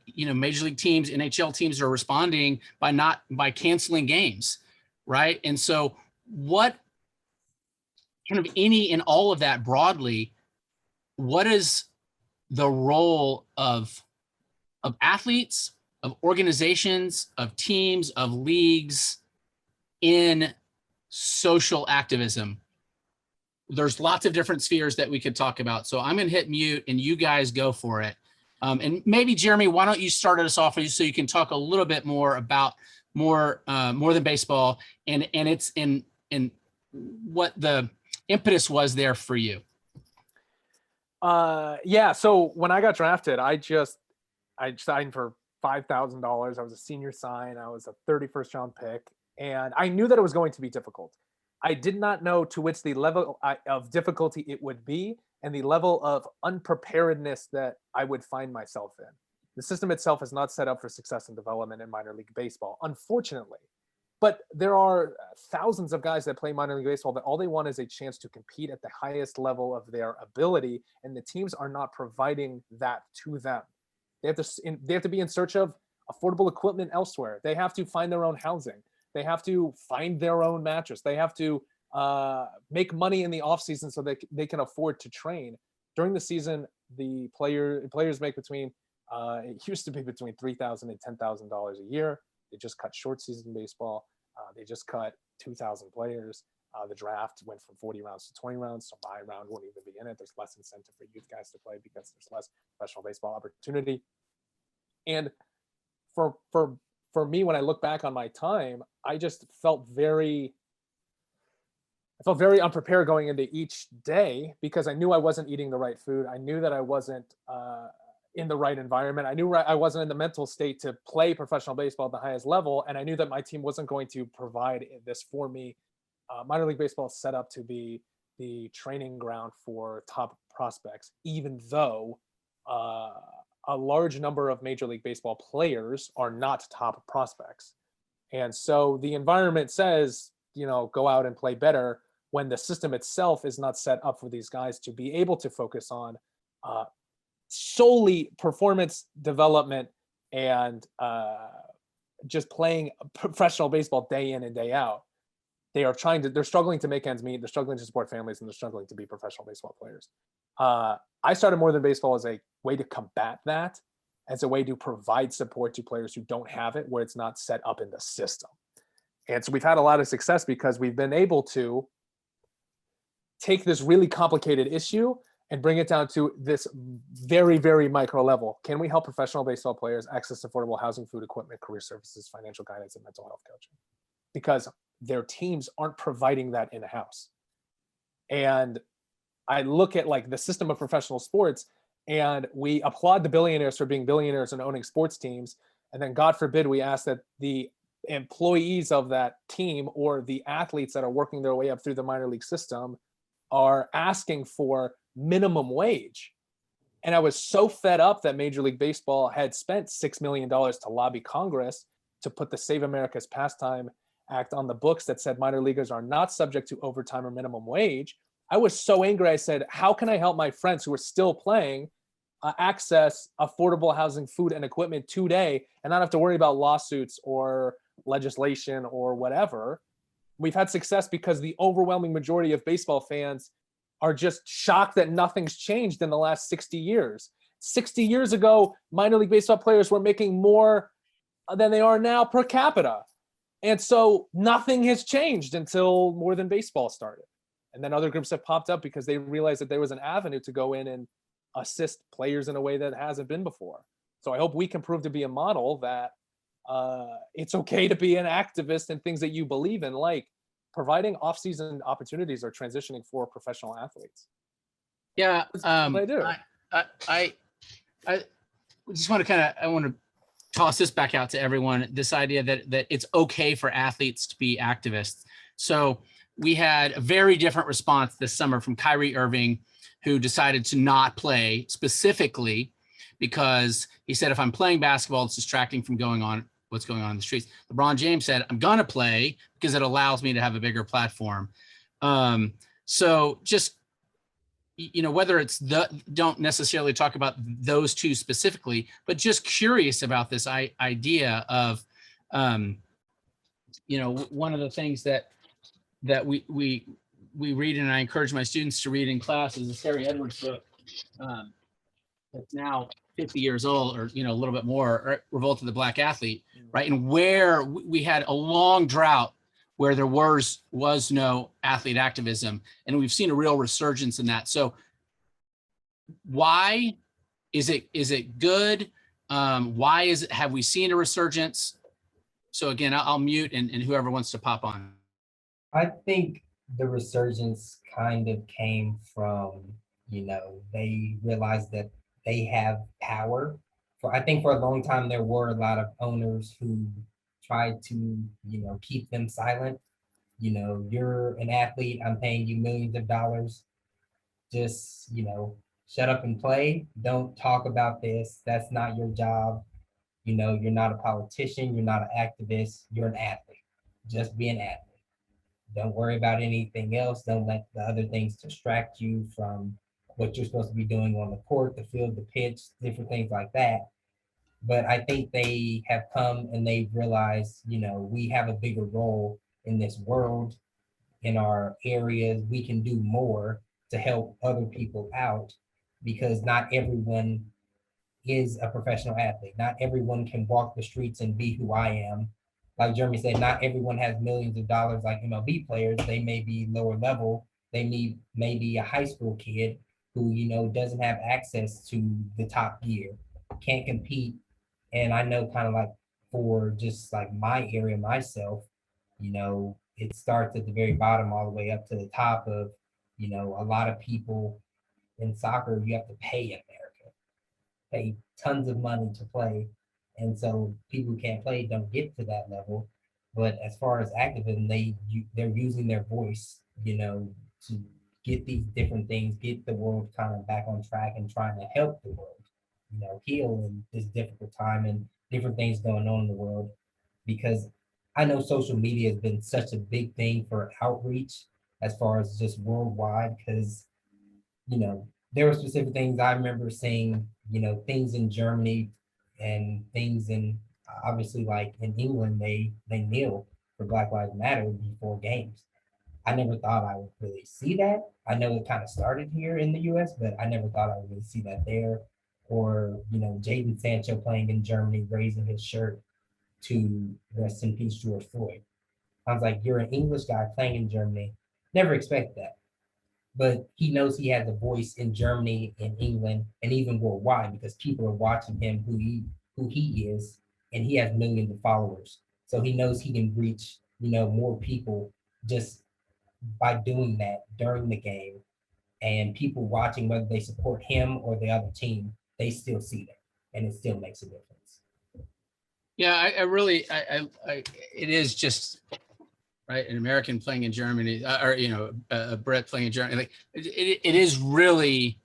teams, NHL teams are responding by canceling games, right? And so what kind of any and all of that broadly, what is the role of athletes, of organizations, of teams, of leagues in social activism. There's lots of different spheres that we could talk about. So I'm going to hit mute and you guys go for it. And maybe Jeremy, why don't you start us off so you can talk a little bit more about more than baseball and it's in what the impetus was there for you. Yeah. So when I got drafted, I signed for $5,000. I was a senior sign. I was a 31st round pick, and I knew that it was going to be difficult. I did not know to which the level of difficulty it would be and the level of unpreparedness that I would find myself in. The system itself is not set up for success and development in minor league baseball, unfortunately. But there are thousands of guys that play minor league baseball that all they want is a chance to compete at the highest level of their ability, and the teams are not providing that to them. They have to be in search of affordable equipment elsewhere. They have to find their own housing. They have to find their own mattress. They have to make money in the off season so that they can afford to train. During the season, the players make between it used to be between $3,000 and $10,000 a year. They just cut short season baseball. They just cut 2,000 players. The draft went from 40 rounds to 20 rounds, so my round won't even be in it. There's less incentive for youth guys to play because there's less professional baseball opportunity. And for me, when I look back on my time, I just felt very unprepared going into each day because I knew I wasn't eating the right food. I knew that I wasn't in the right environment. I knew I wasn't in the mental state to play professional baseball at the highest level, and I knew that my team wasn't going to provide this for me. Minor league baseball is set up to be the training ground for top prospects, even though a large number of Major League Baseball players are not top prospects. And so the environment says, go out and play better when the system itself is not set up for these guys to be able to focus on solely performance development and just playing professional baseball day in and day out. They're struggling to make ends meet. They're struggling to support families, and they're struggling to be professional baseball players. I started More Than Baseball as a way to combat that, as a way to provide support to players who don't have it, where it's not set up in the system. And so we've had a lot of success because we've been able to take this really complicated issue and bring it down to this very, very micro level. Can we help professional baseball players access affordable housing, food, equipment, career services, financial guidance, and mental health coaching? Because their teams aren't providing that in-house. And I look at the system of professional sports, and we applaud the billionaires for being billionaires and owning sports teams. And then God forbid we ask that the employees of that team or the athletes that are working their way up through the minor league system are asking for minimum wage. And I was so fed up that Major League Baseball had spent $6 million to lobby Congress to put the Save America's Pastime Act on the books that said minor leaguers are not subject to overtime or minimum wage. I was so angry. I said, how can I help my friends who are still playing access affordable housing, food, and equipment today and not have to worry about lawsuits or legislation or whatever? We've had success because the overwhelming majority of baseball fans are just shocked that nothing's changed in the last 60 years. 60 years ago, minor league baseball players were making more than they are now per capita. And so nothing has changed until More Than Baseball started. And then other groups have popped up because they realized that there was an avenue to go in and assist players in a way that hasn't been before. So I hope we can prove to be a model that it's okay to be an activist in things that you believe in, like providing off-season opportunities or transitioning for professional athletes. Yeah, I do. I just want to I want to toss this back out to everyone, this idea that it's okay for athletes to be activists. So we had a very different response this summer from Kyrie Irving, who decided to not play specifically because he said, if I'm playing basketball, it's distracting from what's going on in the streets. LeBron James said, I'm going to play because it allows me to have a bigger platform. So just, whether it's don't necessarily talk about those two specifically, but just curious about this idea of, one of the things that we read, and I encourage my students to read in class, is this Harry Edwards book, that's now 50 years old, or a little bit more, right? Revolt of the Black Athlete, right? And where we had a long drought where there was no athlete activism, and we've seen a real resurgence in that. So why is it good? Why have we seen a resurgence? So again, I'll mute and whoever wants to pop on. I think the resurgence kind of came from, they realized that they have power. I think for a long time, there were a lot of owners who tried to, keep them silent. You're an athlete, I'm paying you millions of dollars. Just, shut up and play. Don't talk about this. That's not your job. You're not a politician. You're not an activist. You're an athlete. Just be an athlete. Don't worry about anything else. Don't let the other things distract you from what you're supposed to be doing on the court, the field, the pitch, different things like that. But I think they have come and they've realized, we have a bigger role in this world, in our areas. We can do more to help other people out, because not everyone is a professional athlete. Not everyone can walk the streets and be who I am. Like Jeremy said, not everyone has millions of dollars like MLB players. They may be lower level. They may be a high school kid who, doesn't have access to the top gear, can't compete. And I know kind of like for just like my area, myself, it starts at the very bottom all the way up to the top of, a lot of people in soccer, you have to pay in America, pay tons of money to play. And so people who can't play don't get to that level. But as far as activism, they're using their voice, to get these different things, get the world kind of back on track and trying to help the world, heal in this difficult time and different things going on in the world. Because I know social media has been such a big thing for outreach as far as just worldwide, because, there were specific things I remember seeing, things in Germany and things in, obviously like in England, they kneel for Black Lives Matter before games. I never thought I would really see that. I know it kind of started here in the US, but I never thought I would really see that there. Or, Jadon Sancho playing in Germany, raising his shirt to rest in peace, George Floyd. I was like, you're an English guy playing in Germany. Never expect that. But he knows he has a voice in Germany, in England, and even worldwide, because people are watching him, who he is, and he has millions of followers. So he knows he can reach, more people just by doing that during the game. And people watching, whether they support him or the other team, they still see that, and it still makes a difference. Yeah, I really, it is just, right, an American playing in Germany, or a Brit playing in Germany. Like it is really,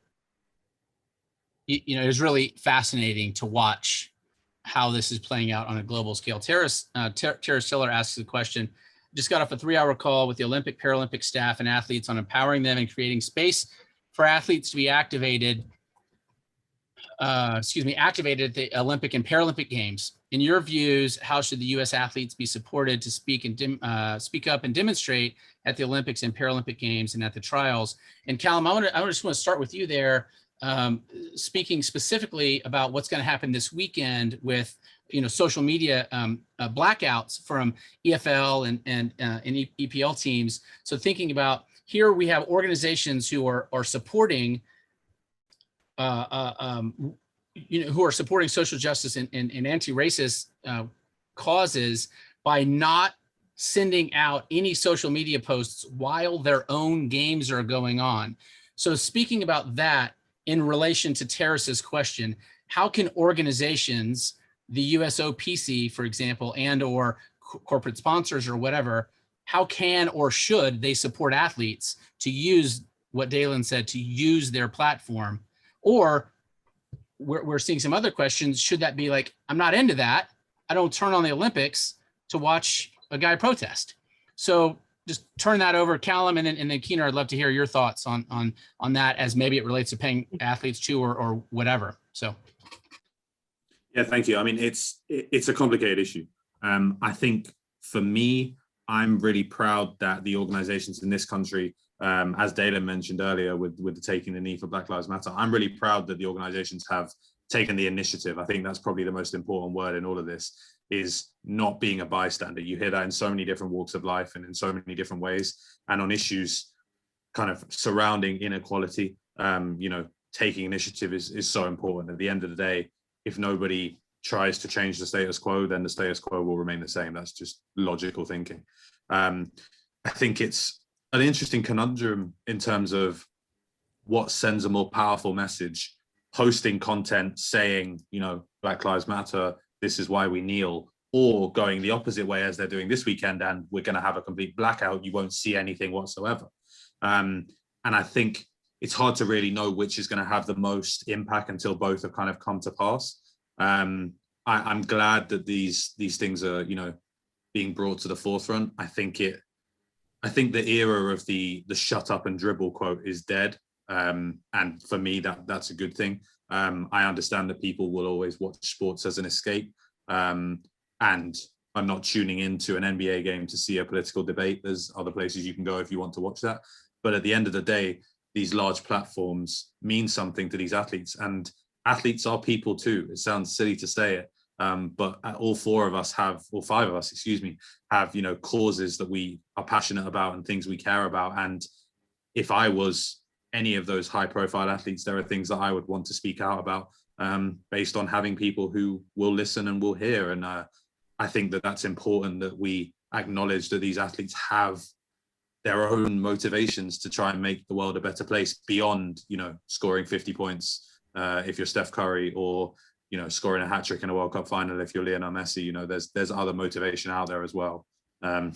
it is really fascinating to watch how this is playing out on a global scale. Tara Stiller asks the question: just got off a 3-hour call with the Olympic, Paralympic staff and athletes on empowering them and creating space for athletes to be activated at the Olympic and Paralympic Games. In your views, how should the U.S. athletes be supported to speak up and demonstrate at the Olympics and Paralympic Games and at the trials? And Callum, I just want to start with you there, speaking specifically about what's going to happen this weekend with social media blackouts from EFL and EPL teams. So thinking about here, we have organizations who are supporting who are supporting social justice and anti-racist causes by not sending out any social media posts while their own games are going on. So speaking about that in relation to Terrace's question, how can organizations, the USOPC, for example, and or corporate sponsors or whatever, how can or should they support athletes to use what Dalen said, to use their platform? Or we're seeing some other questions. Should that be like, I'm not into that. I don't turn on the Olympics to watch a guy protest. So just turn that over, Callum, and then Keener, I'd love to hear your thoughts on that, as maybe it relates to paying athletes too, or whatever. So. Yeah, thank you. I mean, it's a complicated issue. I think for me, I'm really proud that the organizations in this country as Dalen mentioned earlier with the taking the knee for Black Lives Matter, I'm really proud that the organizations have taken the initiative. I think that's probably the most important word in all of this, is not being a bystander. You hear that in so many different walks of life and in so many different ways, and on issues kind of surrounding inequality. Taking initiative is so important. At the end of the day, if nobody tries to change the status quo, then the status quo will remain the same. That's just logical thinking. I think it's an interesting conundrum in terms of what sends a more powerful message: posting content saying, Black Lives Matter, this is why we kneel, or going the opposite way as they're doing this weekend, and we're going to have a complete blackout. You won't see anything whatsoever. And I think it's hard to really know which is going to have the most impact until both have kind of come to pass. I'm glad that these things are, being brought to the forefront. I think the era of the shut up and dribble quote is dead. And for me, that's a good thing. I understand that people will always watch sports as an escape. And I'm not tuning into an NBA game to see a political debate. There's other places you can go if you want to watch that. But at the end of the day, these large platforms mean something to these athletes, and athletes are people too. It sounds silly to say it, but all five of us have, causes that we are passionate about and things we care about. And if I was any of those high profile athletes, there are things that I would want to speak out about, based on having people who will listen and will hear. And I think that that's important, that we acknowledge that these athletes have their own motivations to try and make the world a better place beyond, scoring 50 points if you're Steph Curry, or, scoring a hat trick in a World Cup final if you're Lionel Messi. There's other motivation out there as well.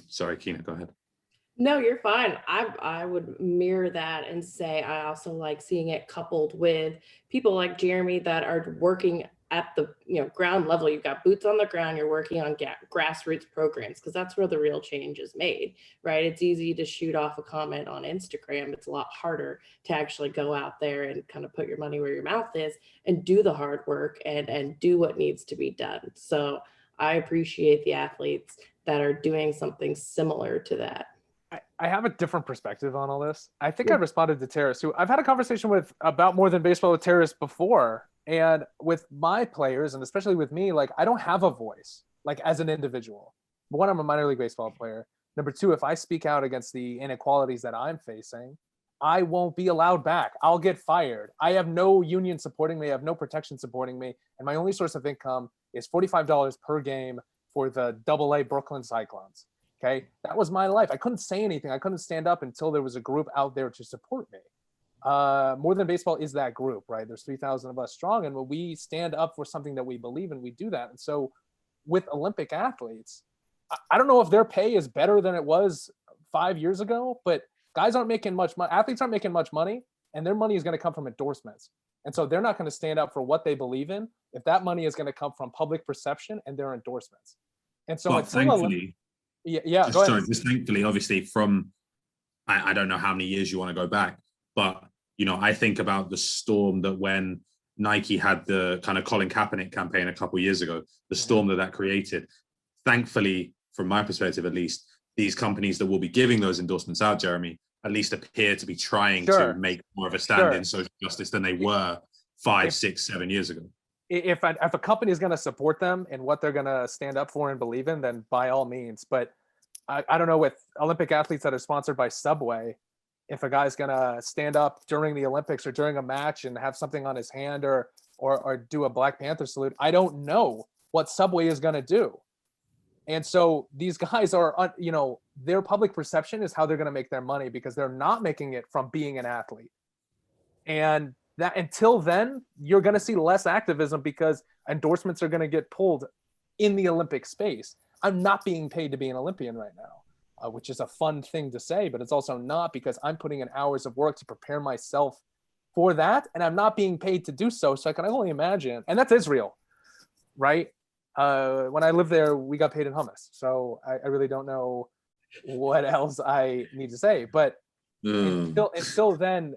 Sorry, Keena, go ahead. No, you're fine. I would mirror that and say I also like seeing it coupled with people like Jeremy that are working at the ground level. You've got boots on the ground. You're working on grassroots programs, because that's where the real change is made, right? It's easy to shoot off a comment on Instagram. It's a lot harder to actually go out there and kind of put your money where your mouth is and do the hard work and do what needs to be done. So I appreciate the athletes that are doing something similar to that. I have a different perspective on all this. I think I responded to Terrace, who I've had a conversation with about More Than Baseball with Terrace before. And with my players, and especially with me, like, I don't have a voice, like, as an individual. One, I'm a minor league baseball player. Number two, if I speak out against the inequalities that I'm facing, I won't be allowed back. I'll get fired. I have no union supporting me. I have no protection supporting me. And my only source of income is $45 per game for the AA Brooklyn Cyclones. Okay. That was my life. I couldn't say anything. I couldn't stand up until there was a group out there to support me. More Than Baseball is that group, right? There's 3,000 of us strong. And when we stand up for something that we believe in, we do that. And so with Olympic athletes, I don't know if their pay is better than it was 5 years ago, but guys aren't making much money. Athletes aren't making much money, and their money is going to come from endorsements. And so they're not going to stand up for what they believe in if that money is going to come from public perception and their endorsements. And so well, thankfully, just thankfully, obviously, from I don't know how many years you want to go back, but I think about the storm that when Nike had the kind of Colin Kaepernick campaign a couple of years ago, the storm that created. Thankfully, from my perspective at least, these companies that will be giving those endorsements out, Jeremy, at least appear to be trying to make more of a stand in social justice than they were 5, 6, 7 years ago. If a company is going to support them and what they're going to stand up for and believe in, then by all means. But I don't know, with Olympic athletes that are sponsored by Subway, if a guy's going to stand up during the Olympics or during a match and have something on his hand or do a Black Panther salute, I don't know what Subway is going to do. And so these guys are, their public perception is how they're going to make their money, because they're not making it from being an athlete. And that until then, you're going to see less activism because endorsements are going to get pulled in the Olympic space. I'm not being paid to be an Olympian right now, which is a fun thing to say, but it's also not, because I'm putting in hours of work to prepare myself for that. And I'm not being paid to do so. So I can only imagine. And that's Israel, right? When I lived there, we got paid in hummus. So I really don't know what else I need to say. But until then,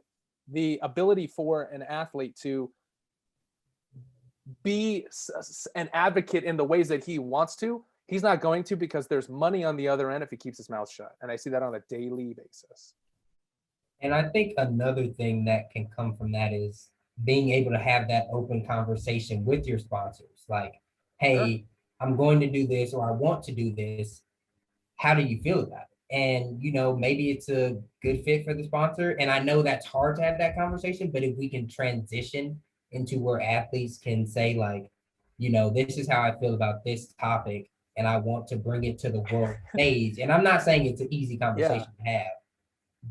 the ability for an athlete to be an advocate in the ways that he wants to, he's not going to, because there's money on the other end if he keeps his mouth shut. And I see that on a daily basis. And I think another thing that can come from that is being able to have that open conversation with your sponsors. Like, hey, I'm going to do this, or I want to do this. How do you feel about it? And, maybe it's a good fit for the sponsor. And I know that's hard to have that conversation, but if we can transition into where athletes can say, like, this is how I feel about this topic, and I want to bring it to the world stage. And I'm not saying it's an easy conversation to have,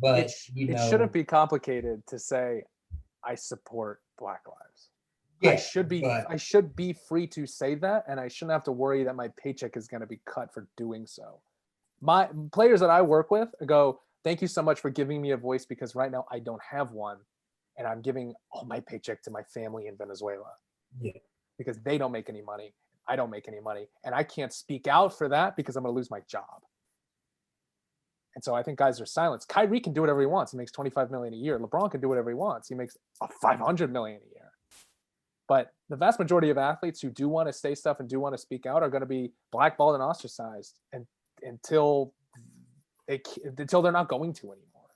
but It shouldn't be complicated to say, I support Black Lives. yeah, I should be free to say that, and I shouldn't have to worry that my paycheck is going to be cut for doing so. My players that I work with go, thank you so much for giving me a voice, because right now I don't have one, and I'm giving all my paycheck to my family in Venezuela. Yeah. Because they don't make any money, I don't make any money, and I can't speak out for that because I'm going to lose my job. And so I think guys are silenced. Kyrie can do whatever he wants. He makes $25 million a year. LeBron can do whatever he wants. He makes $500 million a year. But the vast majority of athletes who do want to say stuff and do want to speak out are going to be blackballed and ostracized until they're not going to anymore.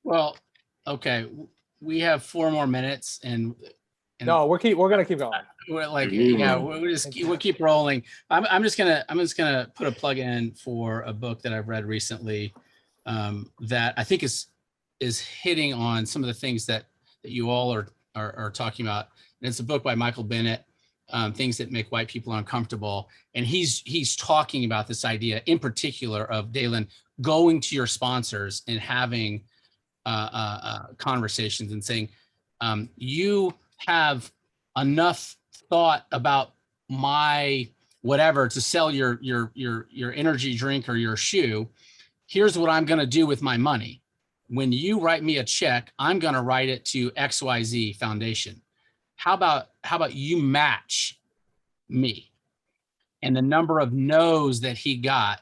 Well, okay, we have 4 more minutes, and no, we're gonna keep going. We're like, yeah, we'll keep rolling. I'm just gonna put a plug in for a book that I've read recently that I think is hitting on some of the things that you all are talking about. And it's a book by Michael Bennett, Things That Make White People Uncomfortable. And he's talking about this idea in particular of, Dalen, going to your sponsors and having conversations and saying, you have enough thought about my whatever to sell your energy drink or your shoe. Here's what I'm going to do with my money. When you write me a check, I'm going to write it to XYZ Foundation. How about you match me? And the number of no's that he got,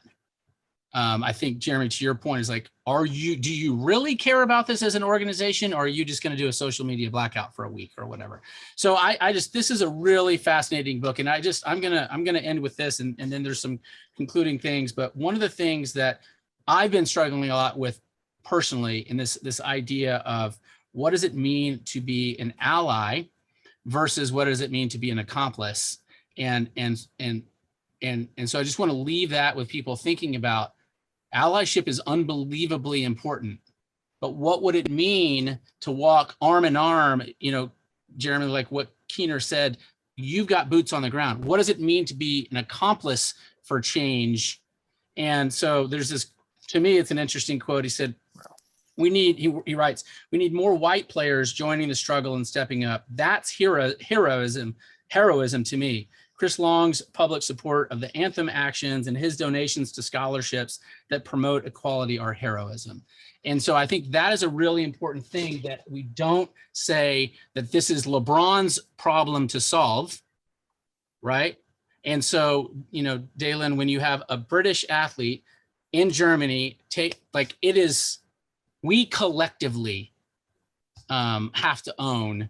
I think, Jeremy, to your point, is like, do you really care about this as an organization, or are you just going to do a social media blackout for a week or whatever? So this is a really fascinating book, and I'm gonna end with this, and then there's some concluding things. But one of the things that I've been struggling a lot with personally in this idea of what does it mean to be an ally versus what does it mean to be an accomplice, and so I just want to leave that with people thinking about. Allyship is unbelievably important, but what would it mean to walk arm in arm? Jeremy, like what Keener said, you've got boots on the ground. What does it mean to be an accomplice for change? And so there's this, to me, it's an interesting quote. He said, he writes, we need more white players joining the struggle and stepping up. That's heroism to me. Chris Long's public support of the Anthem actions and his donations to scholarships that promote equality are heroism. And so I think that is a really important thing, that we don't say that this is LeBron's problem to solve, right? And so, Dalen, when you have a British athlete in Germany, we collectively have to own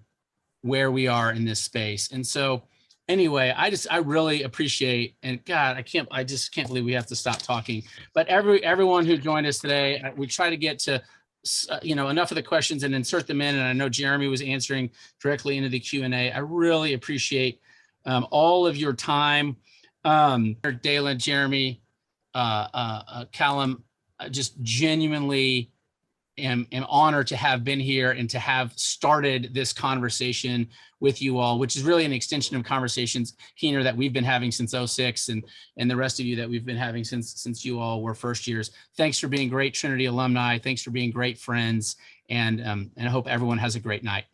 where we are in this space. And so, anyway, I really appreciate, and God, I just can't believe we have to stop talking. But everyone who joined us today, we try to get to, enough of the questions and insert them in. And I know Jeremy was answering directly into the Q&A. I really appreciate all of your time. Dalen, Jeremy, Callum, just genuinely am honored to have been here and to have started this conversation with you all, which is really an extension of conversations, Keener, that we've been having since 2006, and the rest of you that we've been having since you all were first years. Thanks for being great Trinity alumni. Thanks for being great friends. And I hope everyone has a great night.